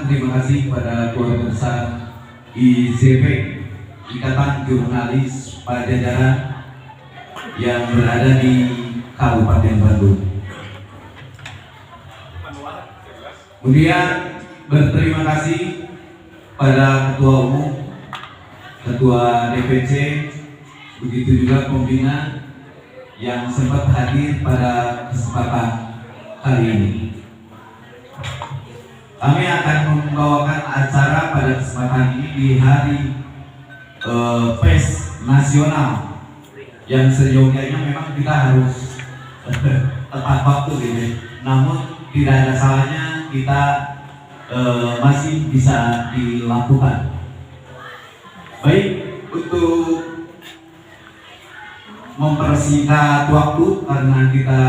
mengucapkan terima kasih kepada keluarga besar IJP, Ikatan Jurnalis Pajajaran yang berada di Kabupaten Bandung. Kemudian berterima kasih pada Ketua Umum, Ketua DPC, begitu juga pembina yang sempat hadir pada kesempatan kali ini. Kami akan membawakan acara pada kesempatan ini di hari PES Nasional yang sejauhnya memang kita harus tepat waktu gitu. Namun tidak ada salahnya kita masih bisa dilakukan. Baik, untuk mempersingkat waktu karena kita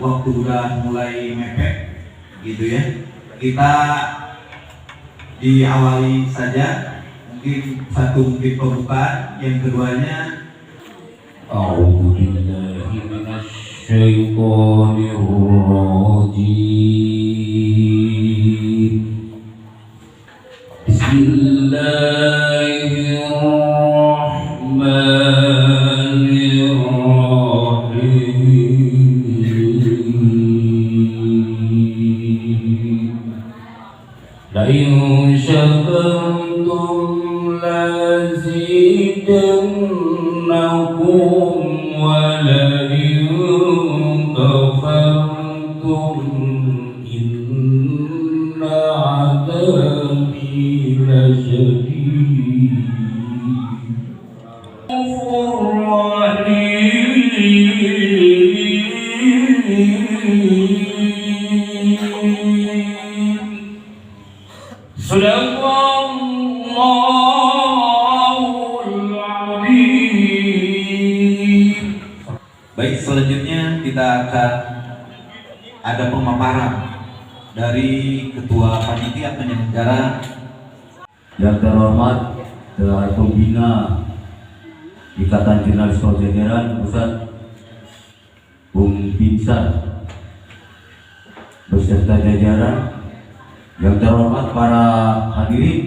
waktu udah mulai mepet gitu ya. Kita diawali saja mungkin satu mungkin pembukaan, yang keduanya A'udzubillahi minasyaitonir rajim. لئن شكرتم لأزيدنكم ولئن كفرتم إن عذابي لشديد. Baik, selanjutnya kita akan ada pemaparan dari Ketua Panitia Penyelenggara Yang terhormat Ketua Pembina Ikatan Jurnalis Pajajaran Pusat, Bung Pinsan, beserta jajaran. Yang terhormat para hadirin,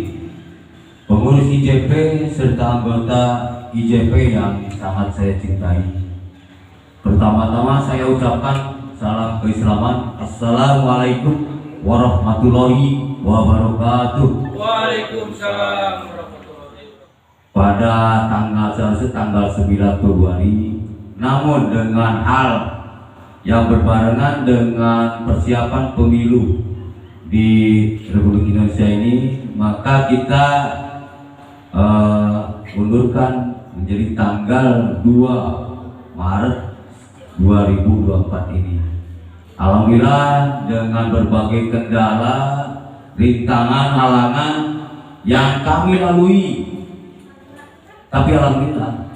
pengurus IJP serta anggota IJP yang sangat saya cintai. Pertama-tama saya ucapkan salam keislaman. Assalamualaikum warahmatullahi wabarakatuh. Waalaikumsalam warahmatullahi wabarakatuh. Pada tanggal 9 Februari, namun dengan hal yang berbarengan dengan persiapan pemilu di Republik Indonesia ini, maka kita undurkan menjadi tanggal 2 Maret 2024 ini. Alhamdulillah dengan berbagai kendala, rintangan, halangan yang kami lalui, tapi alhamdulillah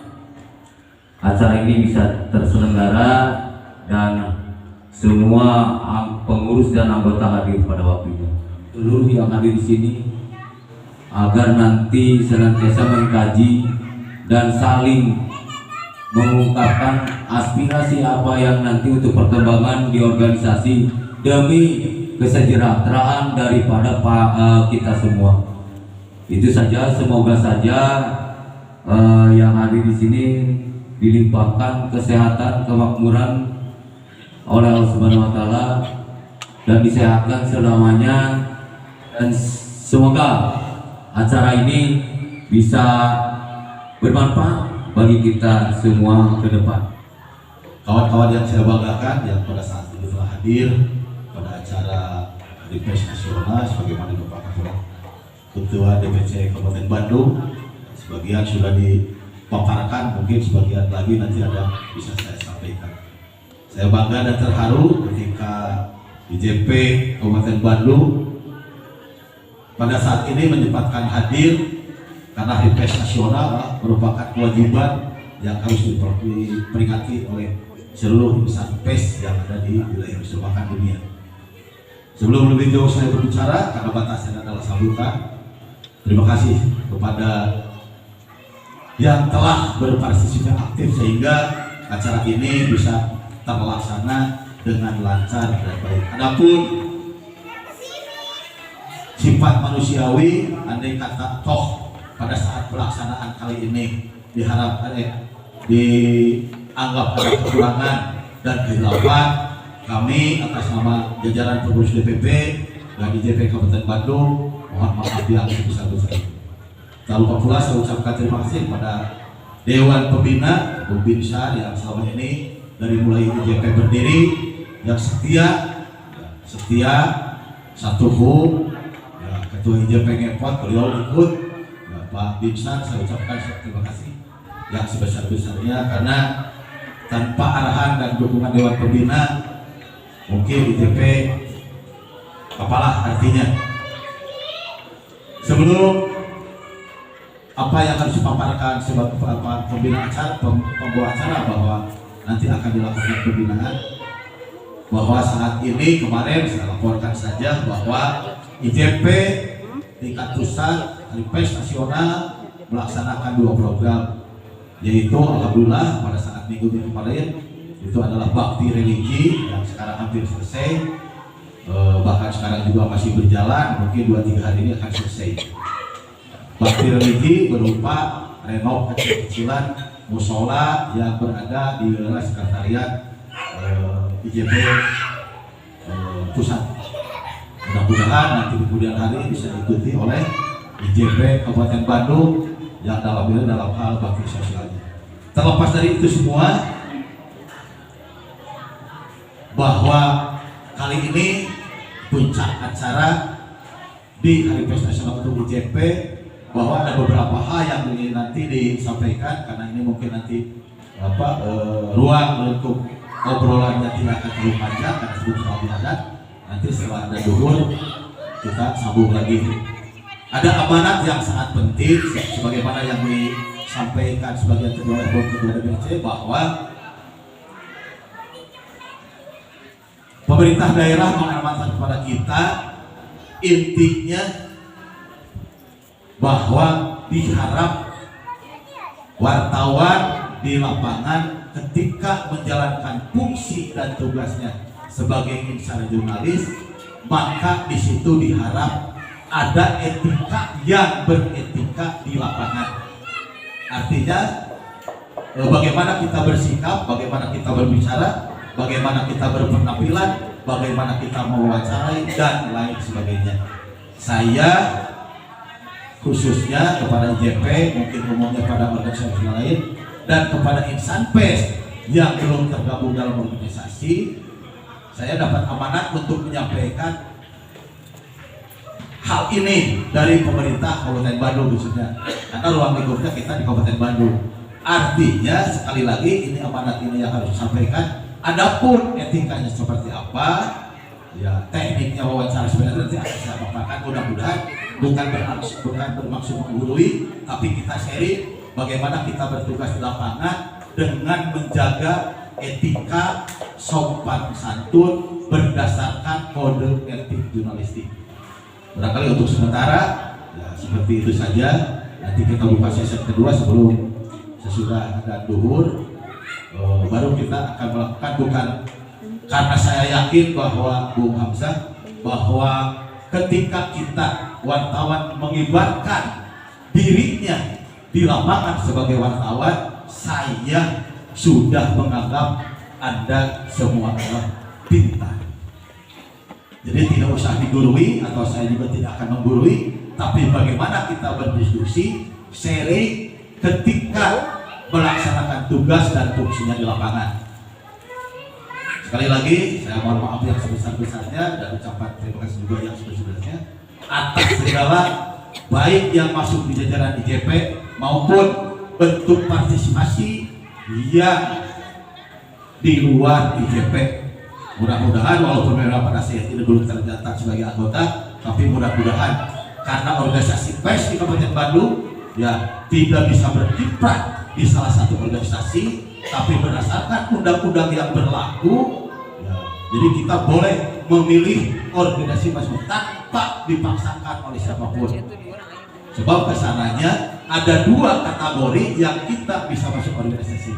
acara ini bisa terselenggara dan semua pengurus dan anggota hadir pada waktunya. Seluruh yang hadir di sini agar nanti senantiasa mengkaji dan saling mengungkapkan aspirasi apa yang nanti untuk perkembangan di organisasi demi kesejahteraan daripada kita semua. Itu saja, semoga saja yang hadir di sini dilimpahkan kesehatan, kemakmuran oleh Allah Subhanahu wa Ta'ala dan disehatkan selamanya, dan semoga acara ini bisa bermanfaat bagi kita semua ke depan. Kawan-kawan yang saya banggakan yang pada saat ini telah hadir pada acara Hari PES Nasional, sebagaimana Bapak Ketua DPC Kabupaten Bandung, sebagian sudah dipaparkan, mungkin sebagian lagi nanti ada bisa saya sampaikan. Saya bangga dan terharu ketika IJP Kabupaten Bandung pada saat ini menyempatkan hadir, karena Hari PES Nasional merupakan kewajiban yang harus diperingati oleh seluruh insan PES yang ada di wilayah persepak dunia. Sebelum lebih jauh saya berbicara, karena batasnya adalah sambutan, terima kasih kepada yang telah berpartisipasi aktif sehingga acara ini bisa terlaksana dengan lancar dan baik. Adapun sifat manusiawi, andai kata toh pada saat pelaksanaan kali ini diharapkan dianggap ada kekurangan dan kehilapan, kami atas nama jajaran pengurus DPP dan IJP Kabupaten Bandung mohon maaf yang sebesar-besarnya. Tak lupa pula saya ucapkan terima kasih kepada Dewan Pembina Bung Binsar yang selama ini dari mulai IJP berdiri yang setia satu hub, ya, Ketua IJP ngepot beliau ikut, ya, Pak Binsar saya ucapkan terima kasih yang sebesar-besarnya karena tanpa arahan dan dukungan Dewan Pembina mungkin IJP apalah artinya. Sebelum apa yang harus dipaparkan sebagai pembina acara, pembawa acara bahwa nanti akan dilakukan pembinaan, bahwa saat ini kemarin saya laporkan saja bahwa IJP tingkat pusat Hari Pers Nasional melaksanakan 2 program, yaitu alhamdulillah pada saat minggu kemarin itu adalah bakti religi yang sekarang hampir selesai, bahkan sekarang juga masih berjalan, mungkin 2-3 hari ini akan selesai. Bakti religi berupa renov kecil-kecilan musola yang berada di wilayah sekretariat IJP pusat. Mudah-mudahan nanti di kemudian hari bisa diikuti oleh IJP Kabupaten Bandung yang dalam hal bakti sosialnya. Terlepas dari itu semua, bahwa kali ini puncak acara di Hari Pers Nasional untuk IJP, bahwa ada beberapa hal yang nanti disampaikan karena ini mungkin nanti ruang untuk obrolannya tidak akan terlalu panjang karena sebut terlalu padat. Nanti setelah ada duhur kita sambung lagi. Ada amanat yang sangat penting sebagaimana yang disampaikan sebagian kedua DPC bahwa pemerintah daerah mengamanatkan kepada kita, intinya bahwa diharap wartawan di lapangan ketika menjalankan fungsi dan tugasnya sebagai insan jurnalis, maka di situ diharap ada etika yang beretika di lapangan. Artinya bagaimana kita bersikap, bagaimana kita berbicara, bagaimana kita berpenampilan, bagaimana kita mewawancarai dan lain sebagainya. Saya khususnya kepada IJP, mungkin umumnya pada organisasi lain, dan kepada insan pers yang belum tergabung dalam organisasi, saya dapat amanat untuk menyampaikan hal ini dari pemerintah Kabupaten Bandung khususnya, karena ruang lingkupnya kita di Kabupaten Bandung. Artinya sekali lagi ini amanat ini yang harus disampaikan. Adapun etikanya seperti apa, ya tekniknya wawancara sebenarnya nanti akan saya paparkan. Mudah-mudahan bukan bermaksud menggurui, tapi kita sharing bagaimana kita bertugas di lapangan dengan menjaga etika sopan santun berdasarkan kode etik jurnalistik. Barangkali untuk sementara ya seperti itu saja. Nanti kita buka sesi kedua sebelum sesudah ada duhur, baru kita akan melakukan, bukan karena saya yakin bahwa Bung Hamzah, bahwa ketika kita wartawan mengibarkan dirinya di lapangan sebagai wartawan, saya sudah menganggap Anda semua adalah pintar. Jadi tidak usah digurui, atau saya juga tidak akan menggurui, tapi bagaimana kita berdiskusi, sharing ketika melaksanakan tugas dan fungsinya di lapangan. Sekali lagi saya mohon maaf yang sebesar-besarnya dan ucapan terima kasih juga yang sebesar-besarnya atas segala baik yang masuk di jajaran IJP maupun bentuk partisipasi yang di luar IJP. Mudah-mudahan walaupun memang pada saat ini belum tercatat sebagai anggota, tapi mudah-mudahan karena organisasi pers di Kabupaten Bandung ya tidak bisa berkiprah di salah satu organisasi, tapi berdasarkan undang-undang yang berlaku ya, jadi kita boleh memilih organisasi masing-masing tanpa dipaksakan oleh siapapun. Sebab kesananya ada 2 kategori yang kita bisa masuk organisasi.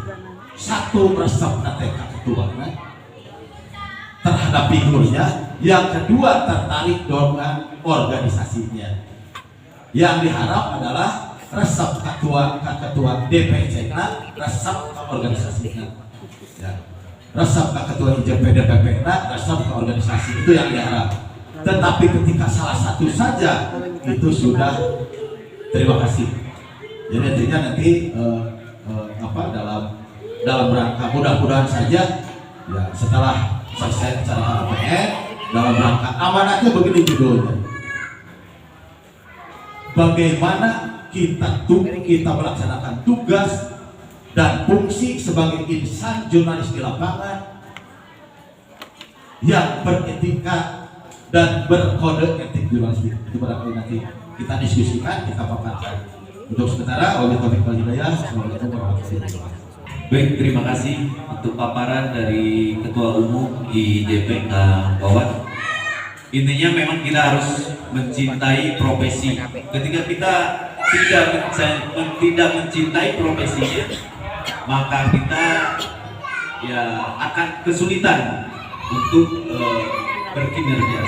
Satu, resep TK ketuanya terhadap figurnya, Yang kedua tertarik dengan organisasinya. Yang diharap adalah resep ketua DPC resep ke organisasinya. Ya. Resep ke ketua IJP DPP resep ke organisasi, itu yang diharap. Tetapi ketika salah satu saja itu sudah terima kasih. Jadi intinya nanti dalam rangka mudah-mudahan saja ya setelah selesai acara KPN dalam rangka amanatnya begini judulnya. Bagaimana kita melaksanakan tugas dan fungsi sebagai insan jurnalis di lapangan yang beretika dan berkode etik jurnalistik. Itu barangkali nanti kita diskusikan, kita paparkan. Untuk sementara, oleh Taufiq wal Hidayah, Assalamualaikum warahmatullahi wabarakatuh. Baik, terima kasih untuk paparan dari Ketua Umum IJP Kang Wawan. Intinya memang kita harus mencintai profesi. Ketika kita tidak mencintai profesinya, maka kita ya akan kesulitan untuk berkinerja.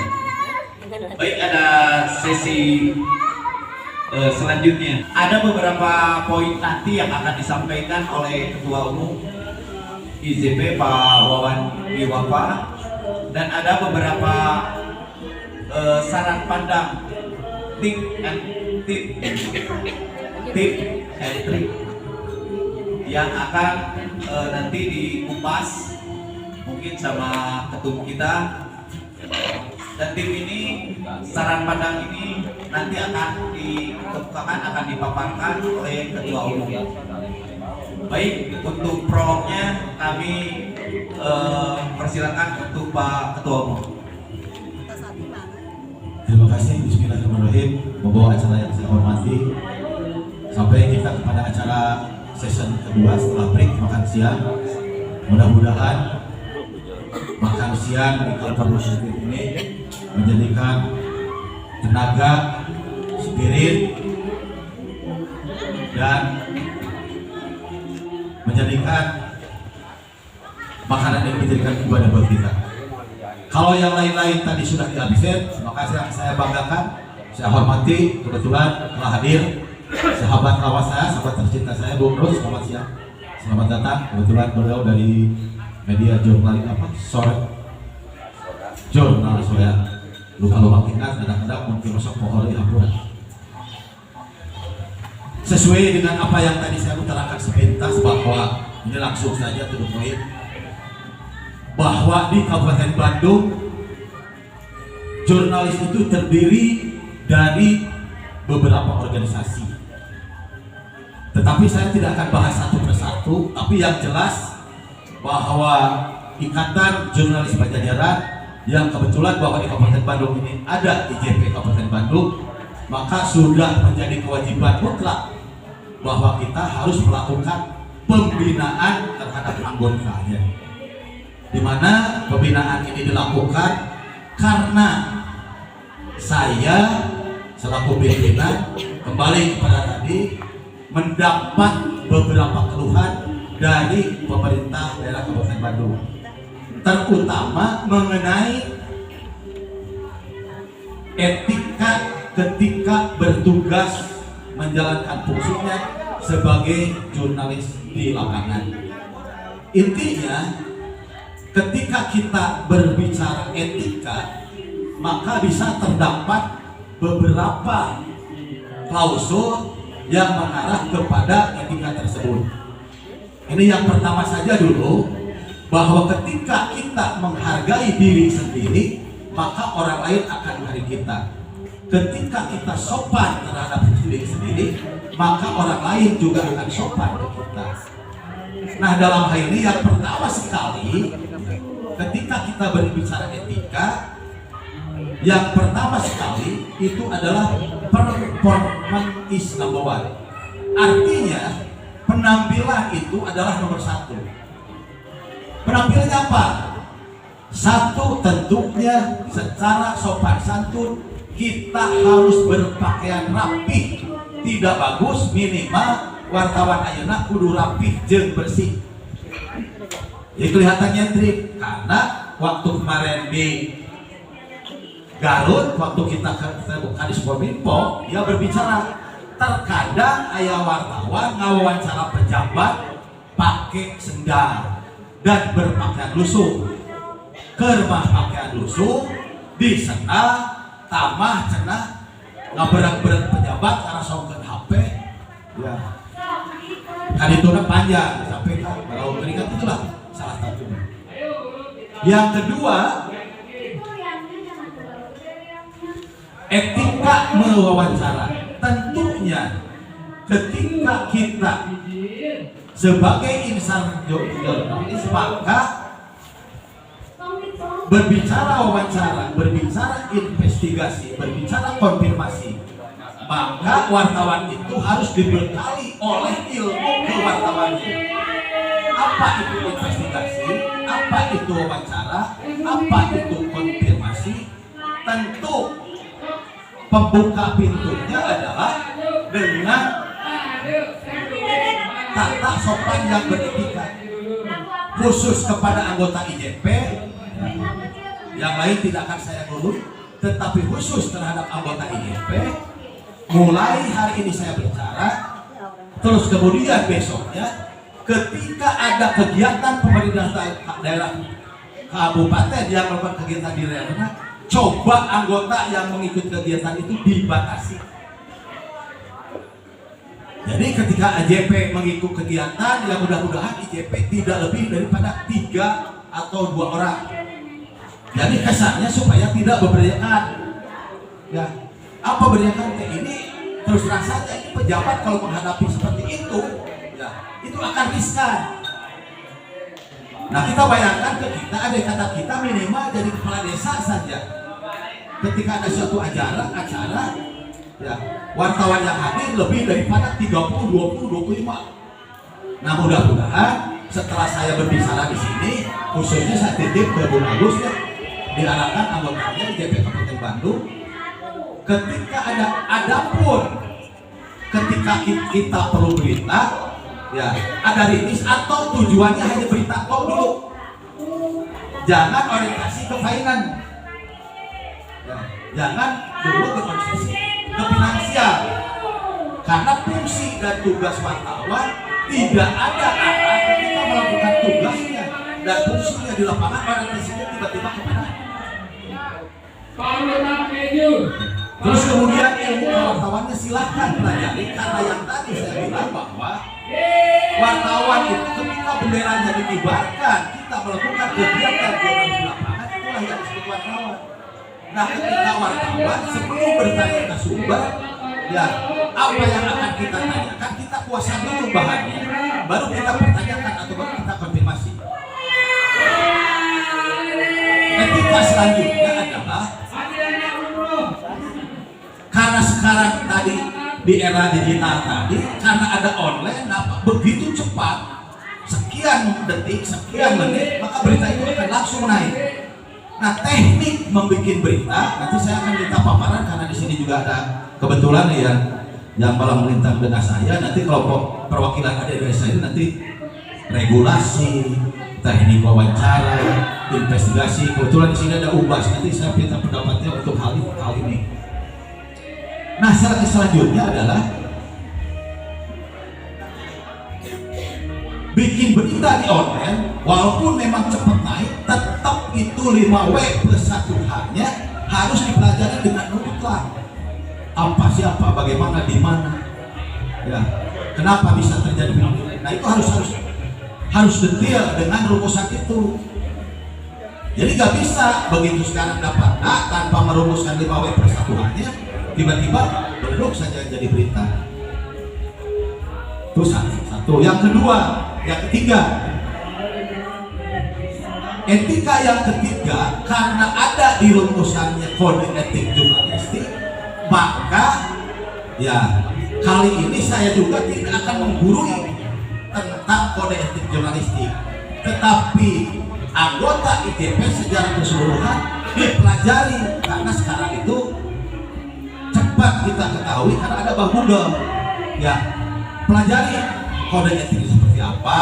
Baik, ada sesi selanjutnya. Ada beberapa poin nanti yang akan disampaikan oleh Ketua Umum IJP Pak Wawan Iwapa, dan ada beberapa saran pandang tip and trik yang akan nanti dikupas mungkin sama ketum kita. Dan tim ini, saran pandang ini nanti akan dikemukakan, akan dipaparkan oleh Ketua Umum. Baik, untuk prolognya kami persilakan untuk Pak Ketua Umum. Terima kasih. Bismillahirrahmanirrahim. Membawa acara yang saya hormati, sampai kita kepada acara session kedua setelah break makan siang. Mudah-mudahan makan siang di kantor positif ini menjadikan tenaga, spirit, dan menjadikan makanan ini menjadikan ibadah buat kita. Kalau yang lain-lain tadi sudah dihabisin, maka saya banggakan, saya hormati, kebetulan telah hadir sahabat lawas saya, sahabat tercinta saya, Bung Rus. Selamat siang, selamat datang. Kebetulan beliau dari media jurnalis jurnal Soreang. Lupa ingat, kadang-kadang mungkin masuk pohon di Hampura. Sesuai dengan apa yang tadi saya utarakan sepintas, bahwa ini langsung saja to the point, bahwa di Kabupaten Bandung jurnalis itu terdiri dari beberapa organisasi. Tetapi saya tidak akan bahas satu persatu, tapi yang jelas bahwa Ikatan Jurnalis Pajajaran yang kebetulan bahwa di Kabupaten Bandung ini ada IJP Kabupaten Bandung, maka sudah menjadi kewajiban mutlak bahwa kita harus melakukan pembinaan terhadap anggotanya. Di mana pembinaan ini dilakukan karena saya selaku pimpinan kembali kepada tadi mendapat beberapa keluhan dari pemerintah daerah Kabupaten Bandung, terutama mengenai etika ketika bertugas menjalankan fungsinya sebagai jurnalis di lapangan. Intinya, ketika kita berbicara etika, maka bisa terdapat beberapa klausul yang mengarah kepada etika tersebut. Ini yang pertama saja dulu, bahwa ketika kita menghargai diri sendiri, maka orang lain akan menghargai kita. Ketika kita sopan terhadap diri sendiri, maka orang lain juga akan sopan ke kita. Nah, dalam hal ini yang pertama sekali, ketika kita berbicara etika, yang pertama sekali itu adalah performance is number one. Artinya penampilan itu adalah nomor satu. Penampilannya apa? Satu, tentunya secara sopan santun kita harus berpakaian rapi. Tidak bagus, minimal wartawan ayeuna kudu rapi jeung bersih. Jadi kelihatannya trik, karena waktu kemarin di Garut waktu kita Kadis Kominfo, dia berbicara terkadang aya wartawan ngawawancara pejabat pakai sendal dan berpakaian lusuh. Kermah pakaian lusuh di sendal tamah cenah ngaberak-berak pejabat karena songkeun HP. Ya. Kan itu panjang sampai kan kalau berikan itulah salah satunya. Yang kedua, etika mewawancara. Tentunya ketika kita sebagai insan jurnalis maka berbicara wawancara, berbicara investigasi, berbicara konfirmasi, maka wartawan itu harus dibekali oleh ilmu kewartawannya. Apa itu investigasi, apa itu wawancara, apa itu konfirmasi? Tentu pembuka pintunya adalah dengan tata sopan yang beretika, khusus kepada anggota IJP. Yang lain tidak akan saya urut, tetapi khusus terhadap anggota IJP. Mulai hari ini saya bicara, terus kemudian besoknya ketika ada kegiatan pemerintah daerah kabupaten yang melakukan kegiatan di daerahnya, coba anggota yang mengikuti kegiatan itu dibatasi. Jadi ketika IJP mengikuti kegiatan, ya mudah-mudahan IJP tidak lebih daripada 3 atau 2 orang. Jadi kesannya supaya tidak berberdayakan. Ya, apa berdayakan kayak ini? Terus terang saja ini pejabat kalau menghadapi seperti itu, ya itu akan riskan. Nah kita bayangkan ke kita, ada kata kita minimal jadi kepala desa saja. Ketika ada suatu acara, ya wartawan yang hadir lebih daripada 30, 20, 25. Nah mudah-mudahan setelah saya berbicara di sini, khususnya saya titip ke Bung Agus ya, diarahkan anggotanya di JP Kabupaten Bandung. Ketika adapun ketika kita perlu berita, ya ada rilis atau tujuannya hanya berita kok dulu, jangan orientasi ke finance, ya, jangan dulu berorientasi ke finansial, karena fungsi dan tugas wartawan tidak ada arah ketika melakukan tugasnya dan fungsinya di lapangan orientasinya tiba-tiba kemana. Terus kemudian ilmu kewartawannya silahkan pelajari, karena yang tadi saya bilang bahwa wartawan itu ketika benderanya dikibarkan, kita melakukan kegiatan di lapangan, itulah yang disebut wartawan. Nah ketika wartawan sebelum bertanya ke sumber, ya apa yang akan kita tanyakan, kita kuasai dulu bahannya, baru kita pertanyakan atau baru kita konfirmasi. Etika selanjutnya adalah karena sekarang tadi di era digital tadi, karena ada online, begitu cepat, sekian detik, sekian menit, maka berita itu akan langsung naik. Nah teknik membuat berita, nanti saya akan minta paparan karena di sini juga ada kebetulan ya yang malah melintang dengan saya. Nanti kelompok perwakilan ada dari saya nanti regulasi, teknik wawancara, investigasi. Kebetulan di sini ada UBAS, nanti saya minta pendapatnya untuk hal ini. Nah, selanjutnya adalah bikin berita di online, walaupun memang cepat naik, tetap itu 5W+1H-nya harus dipelajari dengan ututan. Apa, siapa, bagaimana, di mana, ya, kenapa bisa terjadi fenomena. Nah itu harus detail dengan rumusan itu. Jadi nggak bisa begitu sekarang dapat A tanpa merumuskan 5W+1H-nya, tiba-tiba belum saja jadi berita. Itu satu. Yang kedua, yang ketiga, etika yang ketiga, karena ada di rumusannya kode etik jurnalistik, maka ya kali ini saya juga tidak akan menggurui tentang kode etik jurnalistik, tetapi anggota IJP secara keseluruhan dipelajari, karena sekarang itu cepat kita ketahui karena ada Bang Google. Ya, pelajari kode etik seperti apa,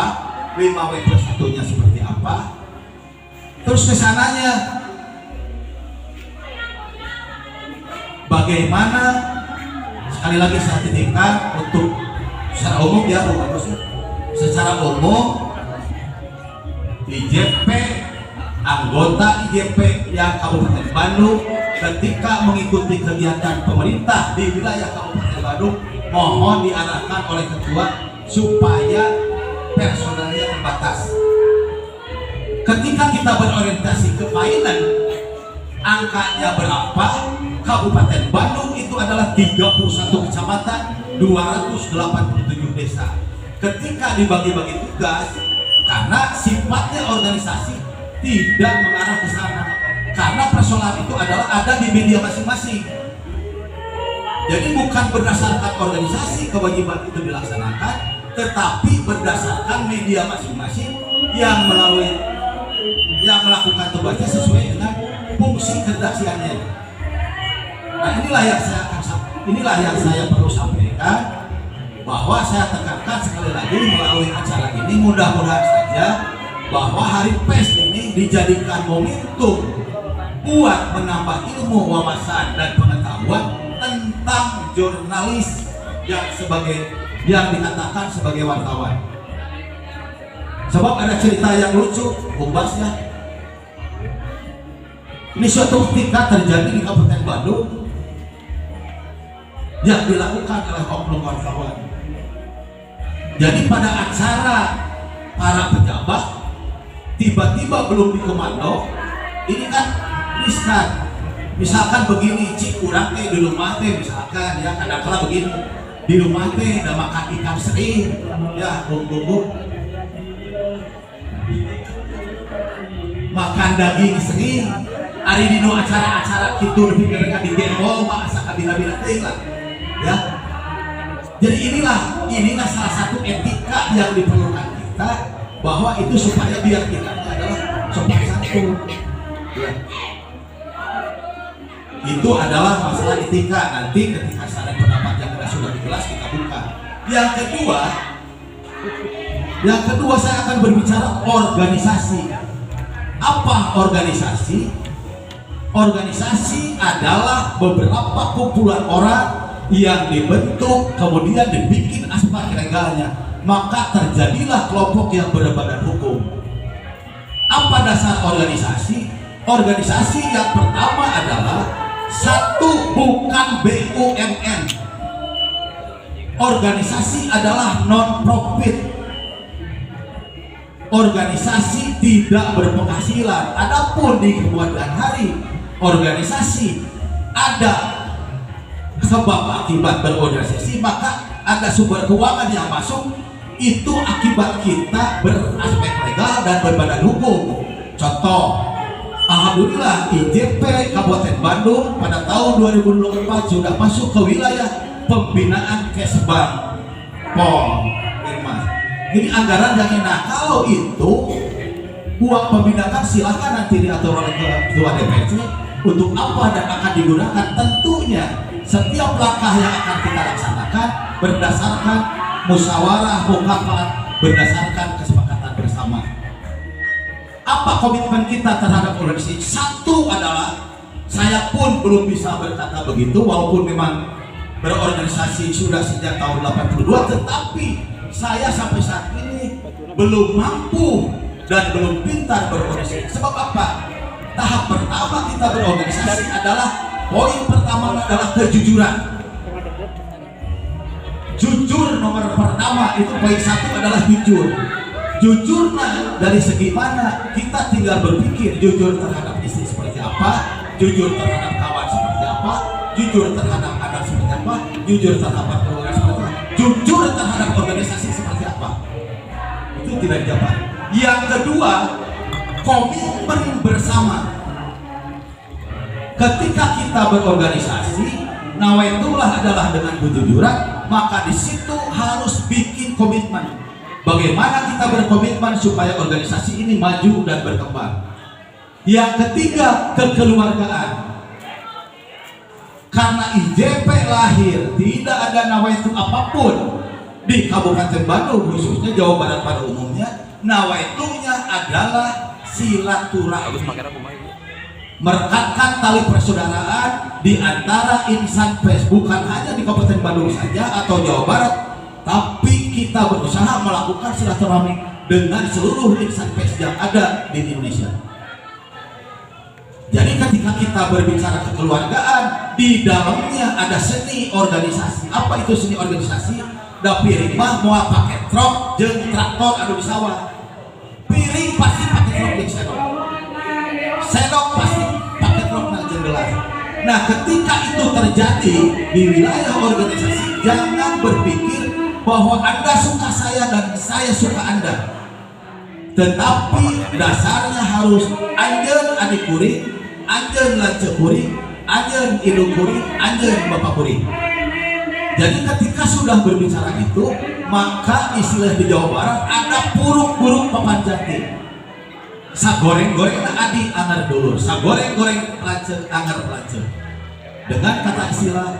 5W+1-nya seperti apa, terus kesananya bagaimana sekali lagi saya titipkan untuk secara umum ya Bu Agus, secara umum IJP, anggota IJP yang Kabupaten Bandung ketika mengikuti kegiatan pemerintah di wilayah Kabupaten Bandung mohon diarahkan oleh ketua supaya personalnya terbatas. Ketika kita berorientasi ke Painan, angkanya berapa? Kabupaten Bandung itu adalah 31 kecamatan, 287 desa. Ketika dibagi-bagi tugas, karena sifatnya organisasi tidak mengarah ke sana, karena persoalan itu adalah ada di media masing-masing. Jadi bukan berdasarkan organisasi kewajiban itu dilaksanakan, tetapi berdasarkan media masing-masing yang melakukan tugasnya sesuai dengan fungsi keredaksiannya. Nah inilah yang saya perlu sampaikan, bahwa saya tekankan sekali lagi melalui acara ini, mudah-mudahan saja bahwa Hari Pers ini dijadikan momentum buat menambah ilmu, wawasan dan pengetahuan tentang jurnalis yang dikatakan sebagai wartawan. Sebab ada cerita yang lucu, umbas ya. Ini suatu ketika terjadi di Kabupaten Bandung yang dilakukan oleh oknum wartawan. Jadi pada acara para pejabat tiba-tiba belum dikomando, ini kan riskan. Misalkan begini, cik kurang di rumah teh, misalkan ya kadang-kadang begini, di rumah teh udah makan ikan sering, ya bumbu, makan daging sering, hari dino acara-acara gitu lebih mereka di demo, masa kabila-bila teh lah, ya. Jadi inilah salah satu etika yang diperlukan kita, bahwa itu supaya biar kita adalah sopan santun. Ya. Itu adalah masalah etika. Nanti ketika saran pendapat yang sudah di kelas kita buka. Yang kedua saya akan berbicara organisasi. Apa organisasi? Organisasi adalah beberapa kumpulan orang yang dibentuk kemudian dibikin aspek legalnya, maka terjadilah kelompok yang berbadan hukum. Apa dasar organisasi? Organisasi yang pertama adalah satu, bukan BUMN. Organisasi adalah non profit. Organisasi tidak berpenghasilan. Adapun di kemudian hari organisasi ada sebab akibat berorganisasi, maka ada sumber keuangan yang masuk, itu akibat kita beraspek legal dan berbadan hukum. Contoh, alhamdulillah IJP Kabupaten Bandung pada tahun 2024 sudah masuk ke wilayah pembinaan Kesbang Pol Irmas. Jadi anggaran yang enak. Kalau itu uang pembinaan silahkan nanti diatur oleh ketua DPC untuk apa dan akan digunakan. Tentunya setiap langkah yang akan kita laksanakan berdasarkan musyawarah mufakat, berdasarkan kesepakatan bersama. Apa komitmen kita terhadap organisasi? Satu adalah, saya pun belum bisa berkata begitu walaupun memang berorganisasi sudah sejak tahun 82, tetapi saya sampai saat ini belum mampu dan belum pintar berorganisasi. Sebab apa? Tahap pertama kita berorganisasi adalah, poin pertama adalah kejujuran. Jujur nomor pertama, itu poin satu adalah jujur. Jujur dari segi mana? Kita tinggal berpikir jujur terhadap istri seperti apa, jujur terhadap kawan seperti apa, jujur terhadap anak seperti apa, jujur terhadap keluarga seperti apa, jujur terhadap organisasi seperti apa. Itu tidak dijawab. Yang kedua, komitmen bersama. Ketika kita berorganisasi, nawaitulah adalah dengan kejujuran, maka di situ harus bikin komitmen. Bagaimana kita berkomitmen supaya organisasi ini maju dan berkembang. Yang ketiga, kekeluargaan. Karena IJP lahir, tidak ada nawaitu apapun di Kabupaten Bandung, khususnya Jawa Barat pada umumnya. Nawaitunya adalah silaturahmi. merekatkan tali persaudaraan di antara insan pers, bukan hanya di Kabupaten Bandung saja atau Jawa Barat, tapi kita berusaha melakukan silaturahmi dengan seluruh insan pers yang ada di Indonesia. Jadi ketika kita berbicara kekeluargaan, di dalamnya ada seni organisasi. Apa itu seni organisasi? Da piring mah mau pakai truk jeung traktor anu di sawah. Piring pasti pakai truk jeung sendok. Sendok pasti pakai truk jeung gelas. Nah, ketika itu terjadi di wilayah organisasi, jangan berpikir bahwa Anda suka saya dan saya suka Anda. Tetapi dasarnya harus anjeun adik kuring, anjeun lanceuk kuring, anjeun indung kuring, anjeun bapak kuring. Jadi ketika sudah berbicara itu, maka istilah di Jawa Barat ada puruk-puruk papan jati. Sagoreng-goreng adi angar dulur, sagoreng-goreng lanceuk angar lanceuk. Dengan kata istilah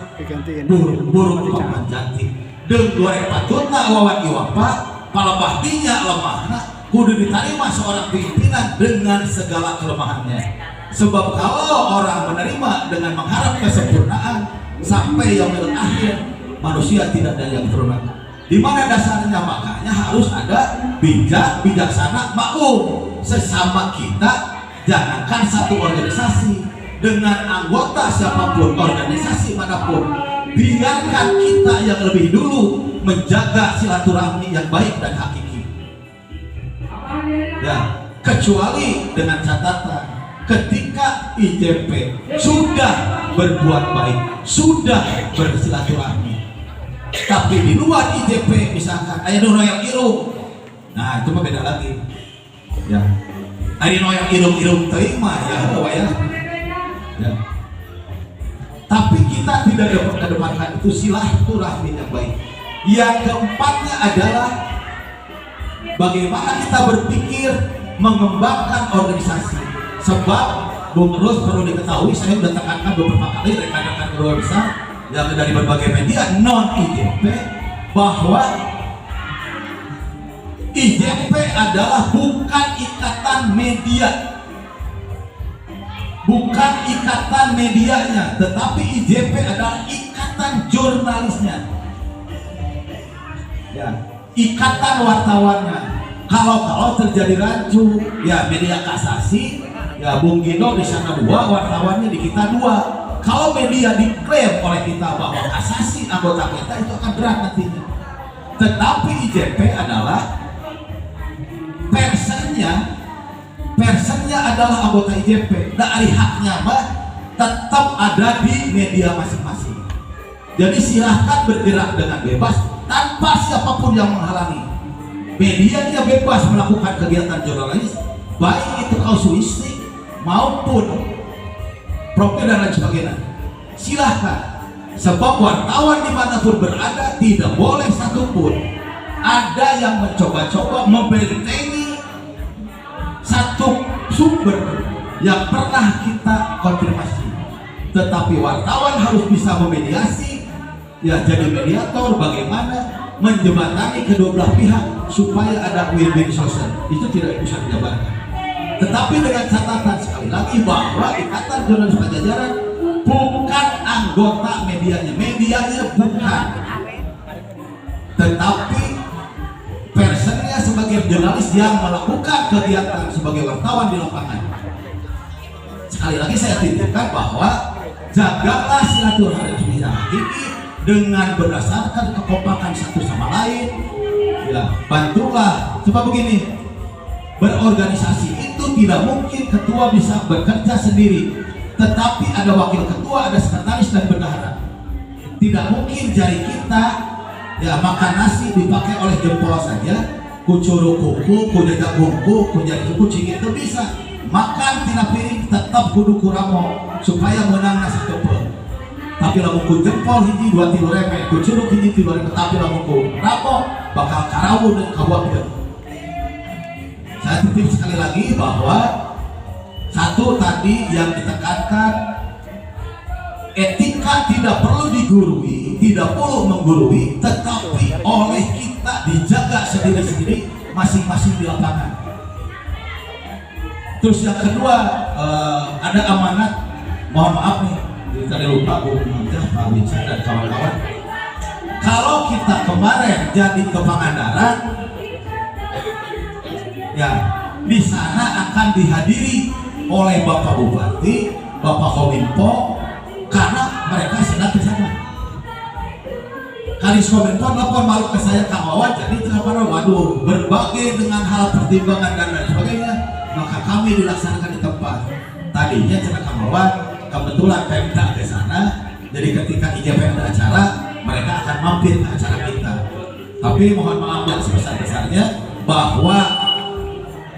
puruk-puruk papan jati. Deung goreng patutna wawan iwapa, palebah dinya lemahna, kudu diterima seorang pimpinan dengan segala kelemahannya. Sebab kalau orang menerima dengan mengharap kesempurnaan sampai yaumil akhir, manusia tidak ada yang sempurna. Di mana dasarnya? Makanya harus ada bijak, bijaksana, maklum sesama kita. Jangankan satu organisasi, dengan anggota siapapun, organisasi manapun, biarkan kita yang lebih dulu menjaga silaturahmi yang baik dan hakiki. Ya, kecuali dengan catatan ketika IJP sudah berbuat baik, sudah bersilaturahmi, tapi di luar IJP misalkan aya nu noyang irung, nah itu mah beda lagi. Ya, aya noyang irung-irung teuing mah ya. Ya. Tapi kita tidak dapat kedepankan itu silaturahmi yang baik. Yang keempatnya adalah bagaimana kita berpikir mengembangkan organisasi. Sebab Bung Rus perlu diketahui, saya sudah tekankan beberapa kali rekan-rekan keluarga besar yang dari berbagai media non IJP, bahwa IJP adalah bukan ikatan media, bukan ikatan medianya, tetapi IJP adalah ikatan jurnalisnya, ya, ikatan wartawannya. Kalau terjadi rancu, ya media kasasi, ya Bung Gino di sana 2, wartawannya di kita 2. Kalau media diklaim oleh kita bahwa kasasi anggota kita, itu akan berat nantinya. Tetapi IJP adalah personnya adalah anggota IJP. Dari haknya mah tetap ada di media masing-masing. Jadi silahkan bergerak dengan bebas tanpa siapapun yang menghalangi. Medianya bebas melakukan kegiatan jurnalis, baik itu kasuistik maupun profil dan lain sebagainya. Silahkan, sebab wartawan dimanapun berada tidak boleh satupun ada yang mencoba-coba membentengi satu sumber yang pernah kita konfirmasi. Tetapi wartawan harus bisa memediasi, ya, jadi mediator bagaimana menjembatani kedua belah pihak supaya ada win-win solution. Itu tidak bisa dijabarkan. Tetapi dengan catatan sekali lagi bahwa Ikatan Jurnalis Pajajaran bukan anggota medianya bukan, tetapi personnya sebagai jurnalis yang melakukan kegiatan sebagai wartawan di lapangan. Sekali lagi saya titipkan bahwa jagalah silaturahmi yang hakiki dengan berdasarkan kekompakan satu sama lain. Ya, bantulah. Sebab begini, berorganisasi itu tidak mungkin ketua bisa bekerja sendiri, tetapi ada wakil ketua, ada sekretaris dan bendahara. Tidak mungkin jari kita, ya, makan nasi dipakai oleh jempol saja, kucuruk kuku, kujaga kuku, kujari kucing, itu bisa. Makan tina piring tetap kudu kuramo supaya menang nasi tepel. Tapi lamun ku jempol hiji 2 tilu repe, ku curug hiji 3 repe, tapi lamun ku rapo bakal karawun dan kabuakeun. Saya titip sekali lagi bahwa satu tadi yang ditekankan, etika tidak perlu digurui, tidak perlu menggurui, tetapi oleh kita dijaga sendiri-sendiri masing-masing di lapangan. Terus yang kedua, ada amanat, mohon maaf nih, tadi lupa Bu Manja, Pak Wican dan kawan-kawan. Kalau kita kemarin jadi ke Pangandaran, ya di sana akan dihadiri oleh Bapak Bupati, Bapak Kominfo, karena mereka sedang ke sana. Kadis Kominfo telepon malu ke saya, Kang Wawan, jadi kenapa? Waduh, berbagai dengan hal pertimbangan dan lain sebagainya, maka kami dilaksanakan di tempat. Tadinya cerita Kang Wawan, kebetulan Pemda ke sana, jadi ketika IJP ada acara, mereka akan mampir ke acara kita. Tapi mohon maaf yang sebesar-besarnya bahwa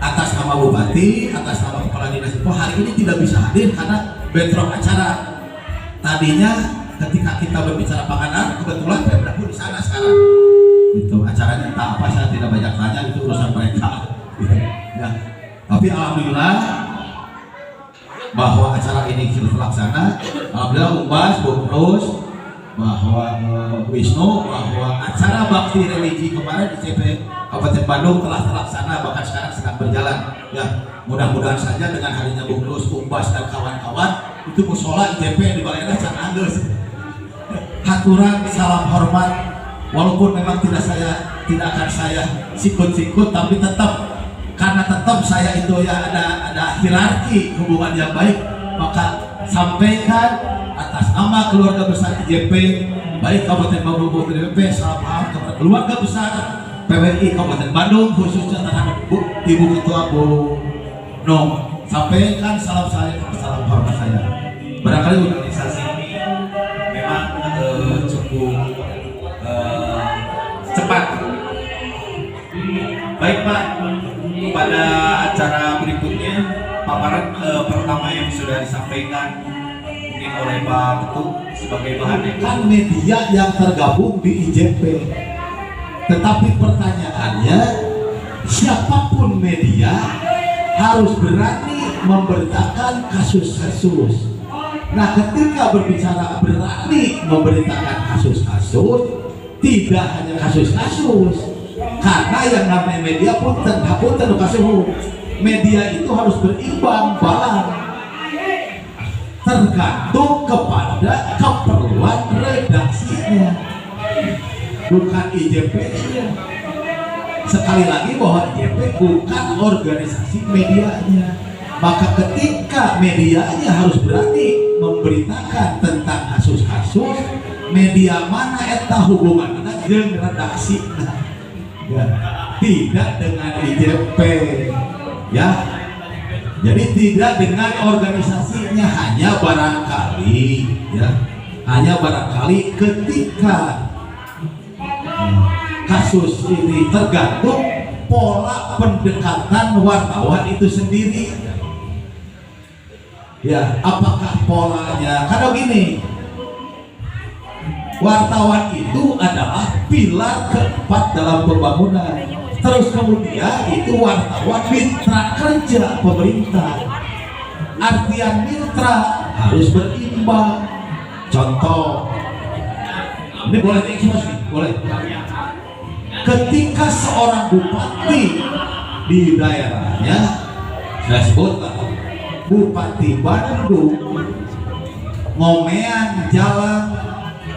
atas nama Bupati, atas nama Kepala Dinas Info hari ini tidak bisa hadir karena bentrok acara. Tadinya ketika kita berbicara Pangandaran, kebetulan Pemda pun di sana sekarang. Itu acaranya entah apa, saya tidak banyak tanya, itu urusan mereka. Ya. Tapi alhamdulillah bahwa acara ini sudah terlaksana. Alhamdulillah Umbas, Bu Terus, bahwa Wisnu, bahwa acara bakti religi kemarin di CP Kabupaten Bandung telah terlaksana, bahkan sekarang sedang berjalan. Ya, mudah-mudahan saja dengan harinya Bung Terus, Umbas dan kawan-kawan itu musola IJP di Balai Desa Anggus. Haturan salam hormat, walaupun memang tidak akan saya sikut-sikut, tapi tetap karena tetap saya itu ya ada hierarki hubungan yang baik, maka sampaikan atas nama keluarga besar IJP baik Kabupaten Bandung maupun IJP, salam hormat kepada keluarga besar PWI Kabupaten Bandung, khususnya terhadap Ibu Ketua Bu Nong. Sampaikan salam saya, salam hormat saya. Barangkali Organisasi ini memang cukup cepat. Baik Pak, pada acara berikutnya paparan pertama yang sudah disampaikan mungkin oleh Pak Ketum sebagai bahan kan media yang tergabung di IJP. Tetapi pertanyaannya, siapapun media harus berani memberitakan kasus-kasus. Nah, ketika berbicara berani memberitakan kasus-kasus, tidak hanya kasus-kasus, karena yang namanya media pun tentu kasus. Media itu harus berimbang, balan, tergantung kepada keperluan redaksinya, bukan IJP-nya. Sekali lagi bahwa IJP bukan organisasi medianya, maka ketika medianya harus berani memberitakan tentang kasus-kasus, media mana eta hubungannya jeung redaksi, ya, tidak dengan IJP, ya. Jadi tidak dengan organisasinya, hanya barangkali, ya, hanya barangkali ketika kasus ini tergantung pola pendekatan wartawan itu sendiri. Ya, apakah polanya? Karena gini, wartawan itu adalah pilar keempat dalam pembangunan. Terus kemudian itu wartawan mitra kerja pemerintah. Artian mitra harus berimbang. Contoh, ini boleh diekspos nih, boleh. Ketika seorang bupati di daerahnya, saya sebutlah Bupati Bandung, ngomean jalan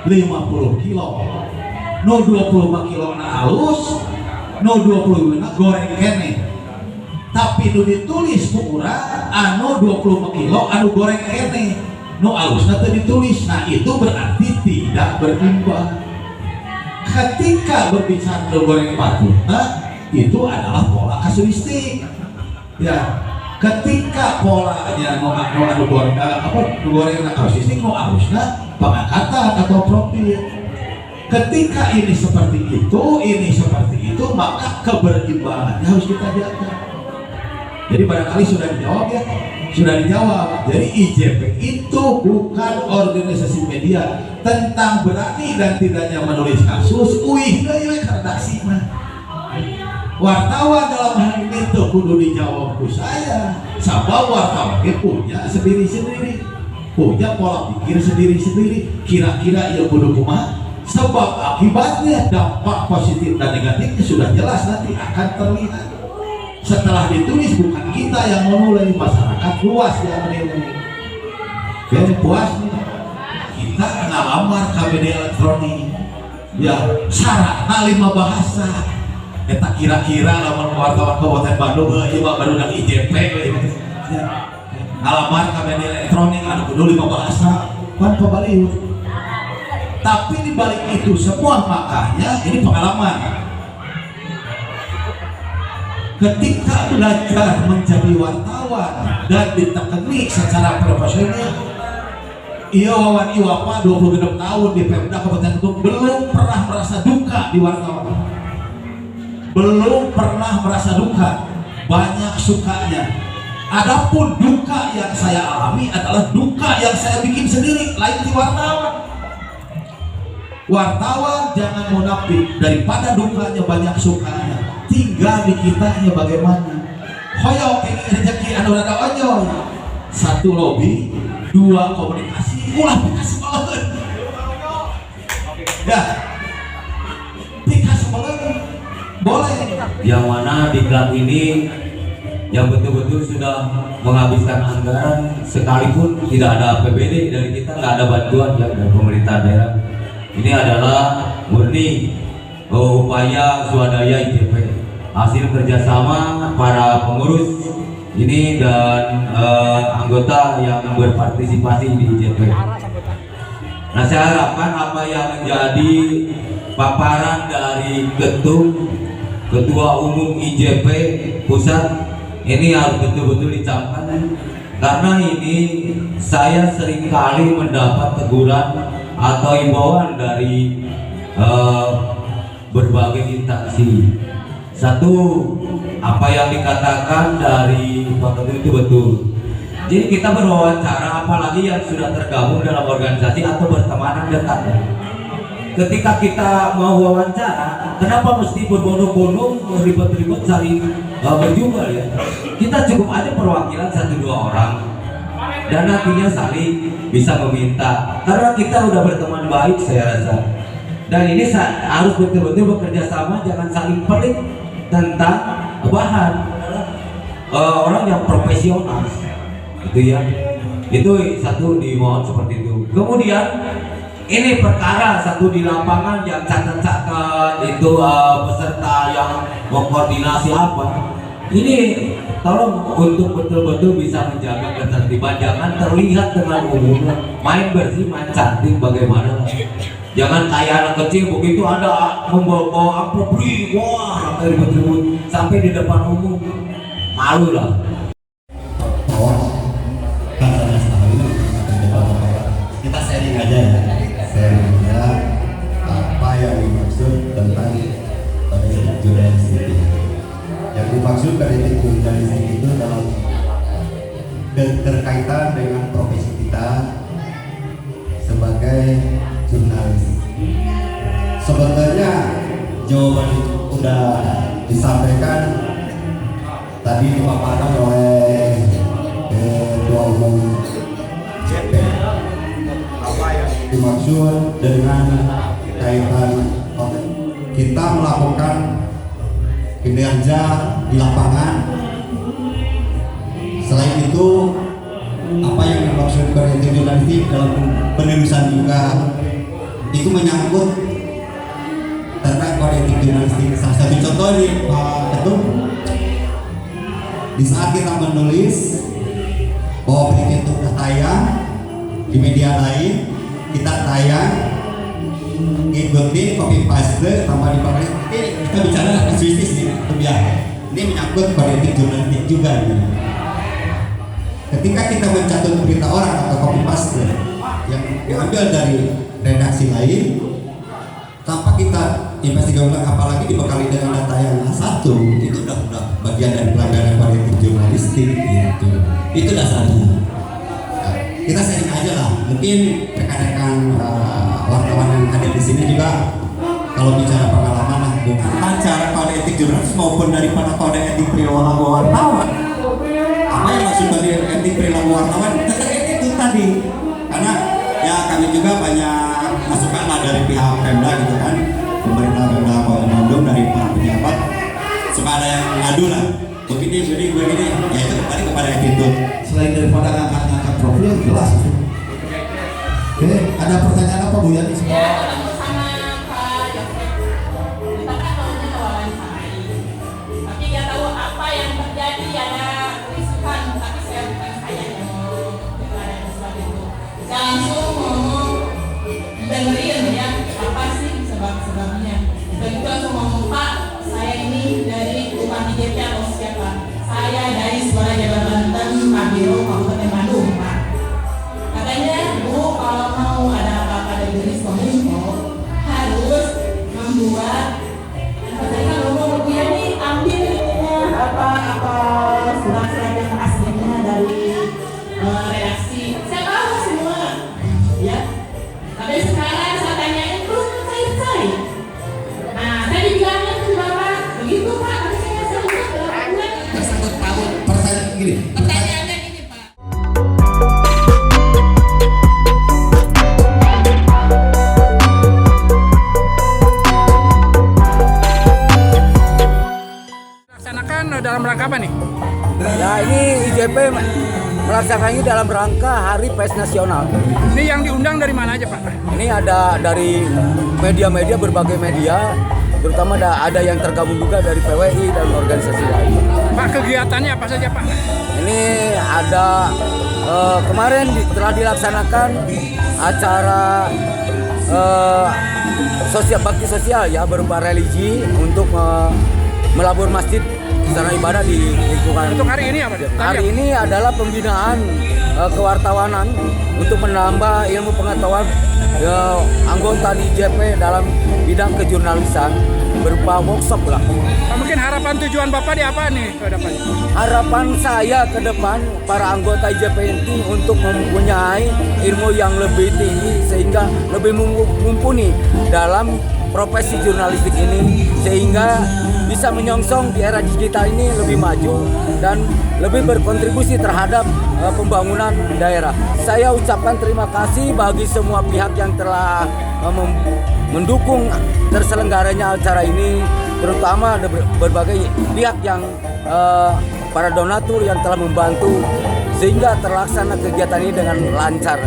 50 kilo, no 25 kilo na halus, no 20 na goreng kene. Tapi nu ditulis ku urang anu 25 kilo anu goreng kene, no halusna teu ditulis. Nah, itu berarti tidak berimbang. Ketika berbicara goreng patutna, itu adalah pola kasuistik. Ya, ketika polanya anu goreng goreng kasuistik no halusna pengangkatan atau profil. Ketika ini seperti itu, maka keberimbangannya harus kita jaga. Jadi barangkali sudah dijawab ya, sudah dijawab. Jadi IJP itu bukan organisasi media. Tentang berani dan tidaknya menulis kasus, redaksi mah. Wartawan dalam hal ini itu kudu dijawab ku saya. Sabab wartawan punya sendiri-sendiri, punya pola pikir sendiri-sendiri. Kira-kira ia kudu kumaha? Sebab akibatnya dampak positif dan negatifnya sudah jelas nanti akan terlihat. Setelah ditulis bukan kita yang memulai, masyarakat luas yang menilai. Oke, puas nih. Kita ngalamar ke media elektronik. Ya, syaratnya 5 bahasa. Eta kira-kira lamun wartawan Kabupaten Bandung ieu mah baru dari IJP ya. Ngalamar ke media elektronik anu kudu 5 bahasa. Kan pabaliut. Tapi di balik itu semua makanya ini pengalaman. Ketika belajar menjadi wartawan dan ditekuni secara profesional, iya Wawan Iwapa 26 tahun di Pemda Kabupaten Bandung belum pernah merasa duka di wartawan. Belum pernah merasa duka, banyak sukanya. Adapun duka yang saya alami adalah duka yang saya bikin sendiri, lain di wartawan. Wartawan jangan munafik, daripada dukanya banyak sukanya. Tinggal di kitanya bagaimana. Hoyong ini rezeki anu rada onyol. 1 lobby, 2 komunikasi, ulah pikasi banget. Ya, pikasi banget. Boleh. Yang mana di klub ini yang betul-betul sudah menghabiskan anggaran sekalipun tidak ada APBD dari kita, nggak ada bantuan ya dari pemerintah daerah. Ini adalah murni upaya swadaya IJP, hasil kerjasama para pengurus ini dan anggota yang berpartisipasi di IJP. Nah, saya harapkan apa yang menjadi paparan dari Ketua Umum IJP Pusat ini harus betul-betul dicamkan, karena ini saya seringkali mendapat teguran atau imbauan dari berbagai instansi. Satu, apa yang dikatakan dari Pak Ketua itu betul. Jadi kita berwawancara, apalagi yang sudah tergabung dalam organisasi atau bertemanan dekat. Ketika kita mau wawancara, kenapa mesti berbondong-bondong, ribet-ribet saling berjumpa ya? Kita cukup aja perwakilan 1-2 orang dan nantinya saling bisa meminta, karena kita udah berteman baik saya rasa. Dan ini harus betul-betul bekerja sama, jangan saling pelit tentang bahan. Orang yang profesional itu ya, itu satu dimohon seperti itu. Kemudian ini perkara satu di lapangan yang catat-catat itu peserta yang mengkoordinasi apa, ini tolong untuk betul-betul bisa menjaga ketertiban, jangan terlihat dengan umumnya main bersih, main cantik bagaimana. Jangan kayak anak kecil begitu ada membawa amplop, wah sampai ribut-ribut sampai di depan umum, malu lah. Kita sharing aja ya, sharingnya apa yang dimaksud tentang jurnalistik. Yang dimaksud dari jurnalistik itu dalam berkaitan dengan profesi kita sebagai jurnalis. Sebenarnya jawaban itu sudah disampaikan tadi dipaparkan oleh Ketua Umum JP. Apa yang dimaksud dengan kaitan kita melakukan kinerja di lapangan. Selain itu, apa yang dimaksud kreatif jurnalistik dalam penulisan juga itu menyangkut tentang kreatif jurnalistik. Salah satu contoh ini Pak Ketum, di saat kita menulis bahwa berita itu tayang di media lain, kita tayang ikuti copy paste tambah dipakai. Kita bicara bisnis nih, ini menyangkut kreatif jurnalistik juga nih. Ketika kita mencatat berita orang atau copy paste yang diambil dari redaksi lain, tanpa kita investigasi ulang, apalagi dibekali dengan data yang satu, itu udah bagian dari pelanggaran kreatif jurnalistik gitu. Itu dasarnya. Kita sharing aja lah. Mungkin rekan-rekan wartawan yang hadir di sini juga kalau bicara pengalaman lah, bukan cara kode etik jurnalis maupun daripada kode etik perilaku wartawan. Apa yang maksud dari etik perilaku wartawan? Itu tadi. Karena ya kami juga banyak masukan lah dari pihak Pemda gitu kan, pemerintah Pemda Kabupaten Bandung, dari para pejabat suka ada yang ngadu lah. begini, ya itu kembali kepada attitude. Selain daripada ngangkat-ngangkat profil jelas. Oke, ada pertanyaan apa Bu Yani? Ya, ketemu sama Pak Joseph. Kita kan maunya wawancarai. Tapi nggak tahu apa yang terjadi, ada kerisuhan. Tapi bukan saya yang mau deklarasi seperti itu. Saya langsung ngomong, dengerin ya, apa sih sebab-sebabnya. Begitu langsung ngomong, Pak, saya ini dari Bupati JP atau siapa? Saya dari Suara Jawa Banten, Pak Biro, Kabupaten Bandung, Pak. Katanya, Bu, kalau mau ada apa-apa dari jenis kominfo harus membuat katanya kalau Bu Yani ambil apa surat-surat yang aslinya dari redaksi. Saya tahu semua, ya. Tapi sekarang saya tanyain belum cair. Nah, tadi bilangnya ke Bapak begitu Pak, tapi saya udah Tersangkut paut. Pertanyaan gini. pertanyaannya gini Pak. Laksanakan dalam rangka apa nih? Ya ini IJP melaksanakannya dalam rangka Hari Pers Nasional. Ini yang diundang dari mana aja Pak? Ini ada dari media-media, berbagai media, terutama ada yang tergabung juga dari PWI dan organisasi lain. Pak, kegiatannya apa saja Pak? Ini ada kemarin telah dilaksanakan acara sosial bakti sosial ya berupa religi untuk melabur masjid secara ibadah di lingkungan. Untuk hari ini apa? Hari ini adalah pembinaan kewartawanan untuk menambah ilmu pengetahuan anggota di IJP dalam bidang kejurnalisan berupa workshop lah. Pak, mungkin harapan tujuan Bapak di apa nih ke depannya? Harapan saya ke depan para anggota IJP ini untuk mempunyai ilmu yang lebih tinggi sehingga lebih mumpuni dalam profesi jurnalistik ini sehingga bisa menyongsong di era digital ini lebih maju dan lebih berkontribusi terhadap pembangunan daerah. Saya ucapkan terima kasih bagi semua pihak yang telah mendukung terselenggaranya acara ini, terutama berbagai pihak yang para donatur yang telah membantu sehingga terlaksana kegiatan ini dengan lancar.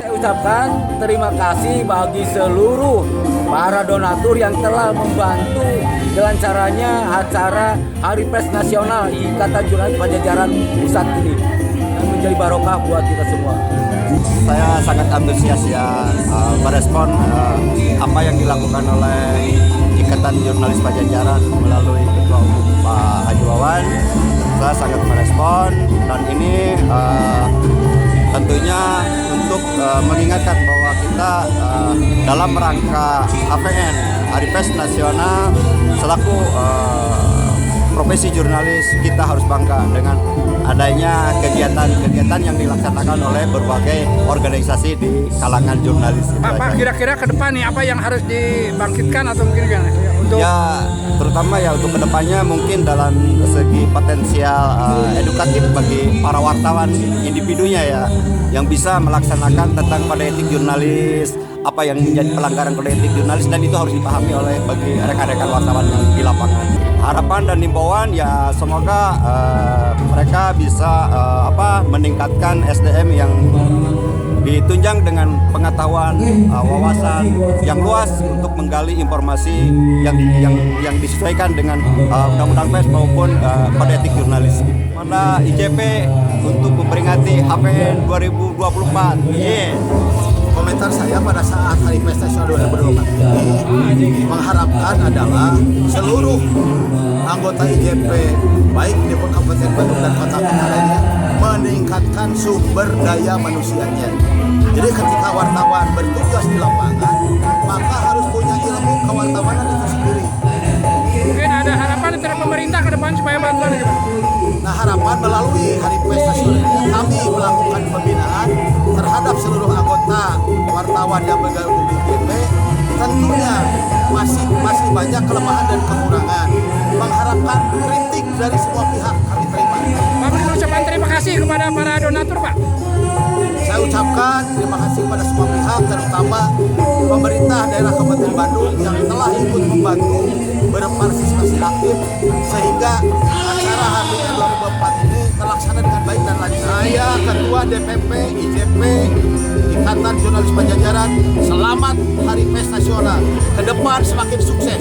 Saya ucapkan terima kasih bagi seluruh para donatur yang telah membantu kelancarannya acara Hari Pers Nasional Ikatan Jurnalis Pajajaran Pusat ini yang menjadi barokah buat kita semua. Saya sangat antusias ya merespon apa yang dilakukan oleh Ikatan Jurnalis Pajajaran melalui Ketua Umum Pak Haji Wawan. Saya sangat merespon dan ini tentunya untuk mengingatkan bahwa kita dalam rangka HPN Hari Pers Nasional selaku profesi jurnalis kita harus bangga dengan adanya kegiatan-kegiatan yang dilaksanakan oleh berbagai organisasi di kalangan jurnalis. Pak, kira-kira ke depan nih apa yang harus dibangkitkan atau mungkin gimana? Untuk Ya, terutama ya untuk kedepannya mungkin dalam segi potensial edukatif bagi para wartawan individunya ya, yang bisa melaksanakan tentang kode etik jurnalis, apa yang menjadi pelanggaran kode etik jurnalis, dan itu harus dipahami oleh bagi rekan-rekan wartawan yang di lapangan. Harapan dan himbauan ya semoga mereka bisa meningkatkan SDM yang ditunjang dengan pengetahuan, wawasan yang luas untuk menggali informasi yang disesuaikan dengan undang-undang pers maupun kode etik jurnalis. Pada IJP untuk memperingati HPN 2024. Komentar saya pada saat Hari Pers Nasional 2024 mengharapkan adalah seluruh anggota IJP baik di Kabupaten Bandung dan kota lainnya meningkatkan sumber daya manusianya. Jadi ketika wartawan bertugas di lapangan, maka harus punya ilmu kewartawanan itu sendiri. mungkin ada harapan dari pemerintah ke depan supaya bantuan gitu Pak. Nah, harapan melalui Hari Pers Nasional ini kami melakukan pembinaan terhadap seluruh anggota wartawan yang bergabung di IJP. Tentunya masih banyak kelemahan dan kekurangan. Mengharapkan kritik dari semua pihak kami terima. Pak, beri ucapan terima kasih kepada para donatur Pak. Saya ucapkan terima kasih kepada semua pihak, terutama pemerintah daerah Kabupaten Bandung yang telah ikut membantu berpartisipasi aktif sehingga acara Hardika 2004 ini terlaksana dengan baik dan lancar. Saya Ketua DPP IJP Ikatan Jurnalis Pajajaran, selamat Hari Pers Nasional. Ke depan semakin sukses.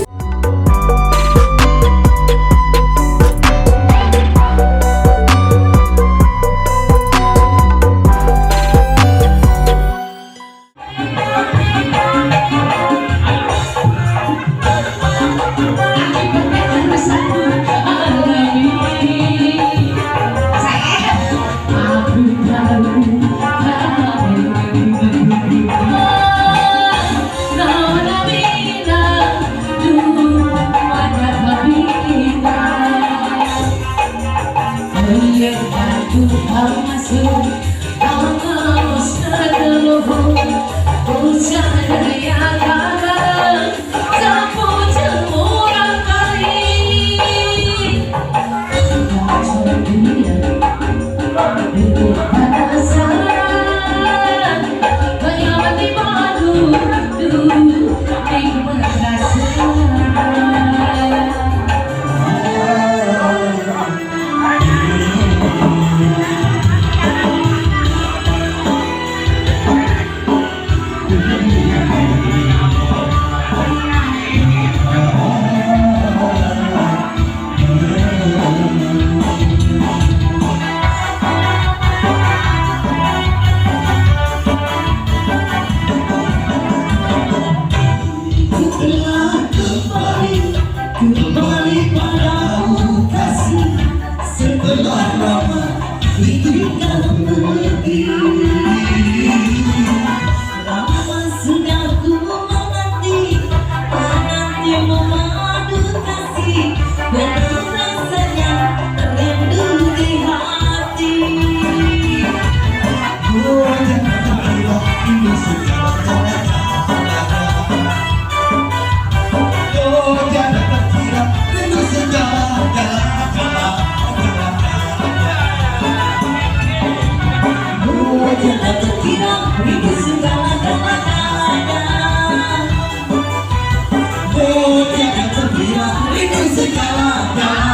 Segala